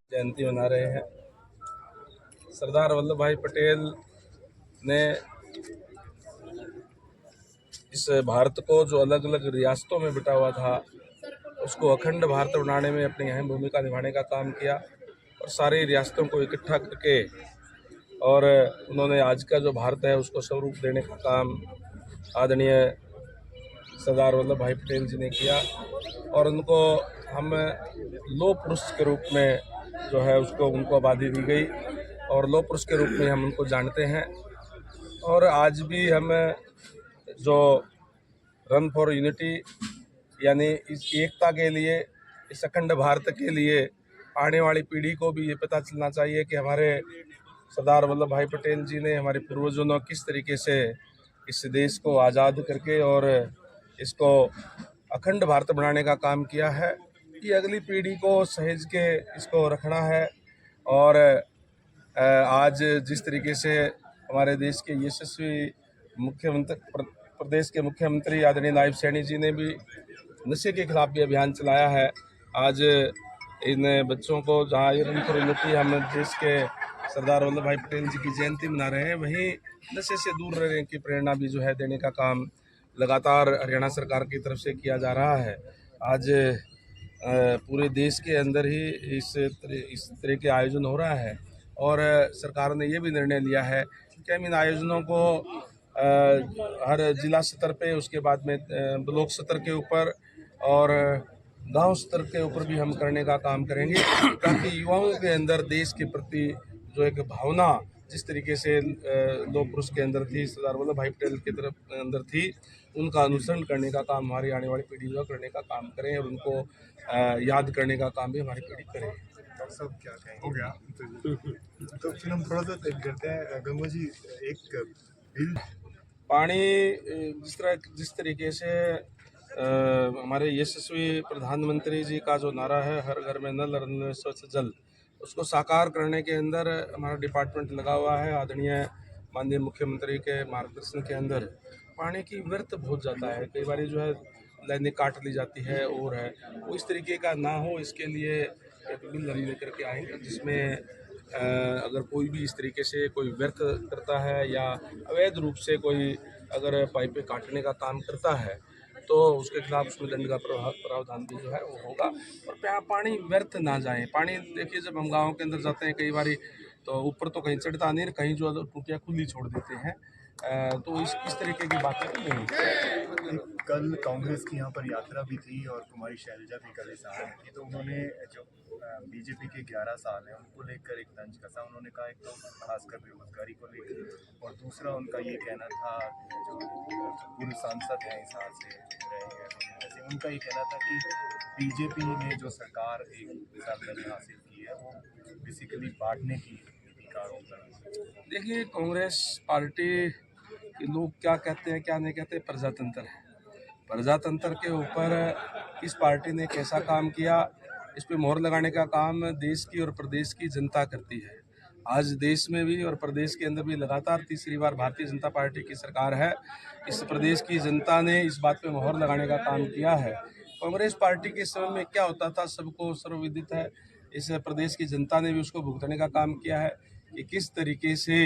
जयंती मना रहे हैं। सरदार वल्लभ भाई पटेल ने इस भारत को जो अलग अलग रियासतों में बटा हुआ था उसको अखंड भारत बनाने में अपनी अहम भूमिका निभाने का काम किया और सारी रियासतों को इकट्ठा करके और उन्होंने आज का जो भारत है उसको स्वरूप देने का काम आदरणीय सरदार वल्लभ भाई पटेल जी ने किया और उनको हम लौह पुरुष के रूप में जो है उसको उनको उपाधि दी गई और लौह पुरुष के रूप में हम उनको जानते हैं। और आज भी हम जो रन फॉर यूनिटी यानी इस एकता के लिए, इस अखंड भारत के लिए आने वाली पीढ़ी को भी ये पता चलना चाहिए कि हमारे सरदार वल्लभ भाई पटेल जी ने, हमारे पूर्वजों ने किस तरीके से इस देश को आज़ाद करके और इसको अखंड भारत बनाने का काम किया है। कि अगली पीढ़ी को सहेज के इसको रखना है। और आज जिस तरीके से हमारे देश के यशस्वी मुख्यमंत्री, प्रदेश के मुख्यमंत्री आदरणीय नायब सैनी जी ने भी नशे के खिलाफ भी अभियान चलाया है। आज इन बच्चों को जहाँ ये रन फॉर यूनिटी हम देश के सरदार वल्लभ भाई पटेल जी की जयंती मना रहे हैं, वहीं नशे से दूर रहने की प्रेरणा भी जो है देने का काम लगातार हरियाणा सरकार की तरफ से किया जा रहा है। आज पूरे देश के अंदर ही इस तरह के आयोजन हो रहा है और सरकार ने ये भी निर्णय लिया है कि हम इन आयोजनों को हर जिला स्तर पे, उसके बाद में ब्लॉक स्तर के ऊपर और गांव स्तर के ऊपर भी हम करने का काम करेंगे ताकि युवाओं के अंदर देश के प्रति जो एक भावना जिस तरीके से लौह पुरुष के अंदर थी, सरदार वल्लभ भाई पटेल के तरफ अंदर थी, उनका अनुसरण करने का काम हमारी आने वाली पीढ़ी जो करने का काम करें और उनको याद करने का काम भी हमारी पीढ़ी करे। डॉक्टर साहब क्या कहेंगे? हो गया तो फिर हम थोड़ा सा करते हैं। गंगू जी, एक बिल पानी जिस तरीके से हमारे यशस्वी प्रधानमंत्री जी का जो नारा है, हर घर में नल और नल में स्वच्छ जल, उसको साकार करने के अंदर हमारा डिपार्टमेंट लगा हुआ है। आदरणीय माननीय मुख्यमंत्री के मार्गदर्शन के अंदर पानी की व्यर्थ बहुत जाता है, कई बार जो है लाइनें काट ली जाती है और है वो इस तरीके का ना हो, इसके लिए एक बिल लेकर के आएंगे जिसमें अगर कोई भी इस तरीके से कोई व्यर्थ करता है या अवैध रूप से कोई अगर पाइपें काटने का काम करता है तो उसके खिलाफ उसमें दंड का प्रावधान भी जो है वो होगा। और पानी व्यर्थ ना जाए। पानी देखिए, जब हम गाँव के अंदर जाते हैं कई बारी तो ऊपर तो कहीं चढ़ता नहीं, कहीं जो टूटियाँ खुली छोड़ देते हैं, तो इस तरीके की बातें नहीं। कल कांग्रेस की यहाँ पर यात्रा भी थी और कुमारी शैलजा भी कल इस आए थी, तो उन्होंने जो बीजेपी के 11 साल हैं उनको लेकर एक तंज कसा। उन्होंने कहा एक तो खासकर बेरोजगारी को लेकर और दूसरा उनका ये कहना था, जो पूर्व सांसद हैं इस हाल से रहे हैं, उनका ये कहना था कि बीजेपी ने जो सरकार एक साल हासिल की है वो बेसिकली बांटने की का आरोप है। देखिए, कांग्रेस पार्टी के लोग क्या कहते हैं क्या नहीं कहते, प्रजातंत्र है। प्रजातंत्र के ऊपर इस पार्टी ने कैसा काम किया, इस पे मोहर लगाने का काम देश की और प्रदेश की जनता करती है। आज देश में भी और प्रदेश के अंदर भी लगातार तीसरी बार भारतीय जनता पार्टी की सरकार है। इस प्रदेश की जनता ने इस बात पे मोहर लगाने का काम किया है। कांग्रेस पार्टी के समय में क्या होता था सबको सर्वविदित है। इस प्रदेश की जनता ने भी उसको भुगतने का काम किया है कि किस तरीके से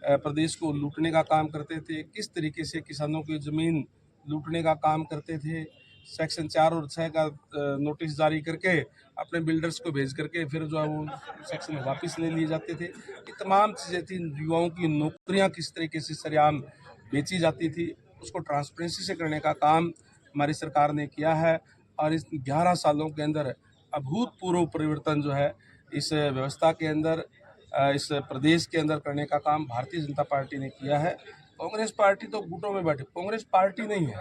प्रदेश को लूटने का काम करते थे, किस तरीके से किसानों की ज़मीन लूटने का काम करते थे। सेक्शन 4 और 6 का नोटिस जारी करके अपने बिल्डर्स को भेज करके फिर जो है वो सेक्शन वापस ले लिए जाते थे। ये तमाम चीज़ें थी। युवाओं की नौकरियां किस तरीके से सरेआम बेची जाती थी, उसको ट्रांसपेरेंसी से करने का काम हमारी सरकार ने किया है। और इस 11 सालों के अंदर अभूतपूर्व परिवर्तन जो है इस व्यवस्था के अंदर, इस प्रदेश के अंदर करने का काम भारतीय जनता पार्टी ने किया है। कांग्रेस पार्टी तो गुटों में बैठे, कांग्रेस पार्टी नहीं है।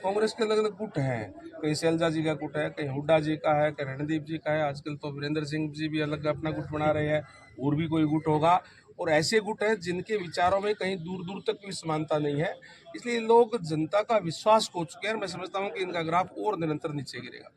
कांग्रेस के अलग अलग गुट हैं, कहीं शैलजा जी का गुट है, कहीं हुड्डा जी का है, कहीं रणदीप जी का है, आजकल तो वीरेंद्र सिंह जी भी अलग अपना गुट बना रहे हैं, और भी कोई गुट होगा। और ऐसे गुट हैं जिनके विचारों में कहीं दूर दूर तक भी समानता नहीं है। इसलिए लोग जनता का विश्वास खो चुके हैं। मैं समझता हूँ कि इनका ग्राफ और निरंतर नीचे गिरेगा।